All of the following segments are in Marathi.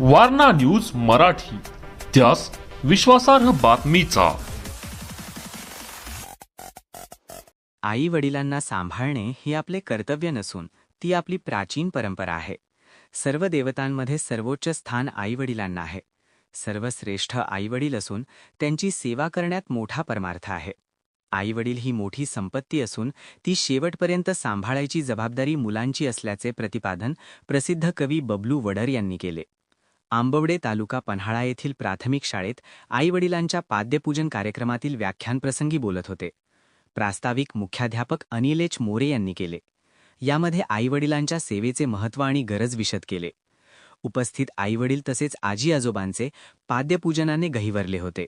वारणा न्यूज मराठी, त्यास विश्वासार्ह बातमीचा। आई वडिलांना सांभाळणे ही आपले कर्तव्य नसून ती आपली प्राचीन परंपरा आहे। सर्व देवतांमध्ये सर्वोच्च स्थान आई वडिलांना आहे। सर्वश्रेष्ठ आई वडील असून त्यांची सेवा करण्यात मोठा परमार्थ आहे। आई वडील ही मोठी संपत्ती असून ती शेवटपर्यंत सांभाळायची जबाबदारी मुलांची असल्याचे प्रतिपादन प्रसिद्ध कवी बबलू वडर यांनी केले। आंबवडे तालुका पन्हाळा येथील प्राथमिक शाळेत आई वडिलांच्या पाद्यपूजन कार्यक्रमातील व्याख्यानप्रसंगी बोलत होते। प्रास्ताविक मुख्याध्यापक अनिल एच मोरे यांनी केले। यामध्ये आईवडिलांच्या सेवेचे महत्त्व आणि गरज विशद केले। उपस्थित आईवडील तसेच आजी आजोबांचे पाद्यपूजनाने गहिवरले होते,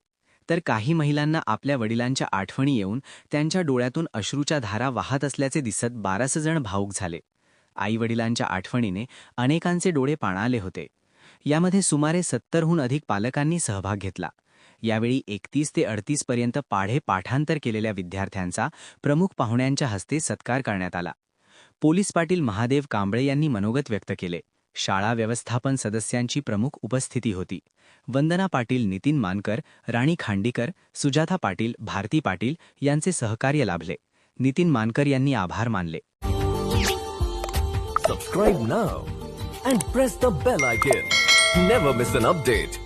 तर काही महिलांना आपल्या वडिलांच्या आठवणी येऊन त्यांच्या डोळ्यातून अश्रूच्या धारा वाहत असल्याचे दिसत 12 जण भावुक झाले। आईवडिलांच्या आठवणीने अनेकांचे डोळे पाणावले होते। यामध्ये सुमारे 70हून अधिक पालकांनी सहभाग घेतला। यावेळी 31 ते 38 पर्यंत पाढे पाठांतर केलेल्या विद्यार्थ्यांचा प्रमुख पाहुण्यांच्या हस्ते सत्कार करण्यात आला। पोलीस पाटील महादेव कांबळे यांनी मनोगत व्यक्त केले। शाळा व्यवस्थापन सदस्यांची प्रमुख उपस्थिती होती। वंदना पाटील, नितीन मानकर, राणी खांडीकर, सुजाता पाटील, भारती पाटील यांचे सहकार्य लाभले। नितीन मानकर यांनी आभार मानले। Subscribe now and press the bell icon. Never miss an update.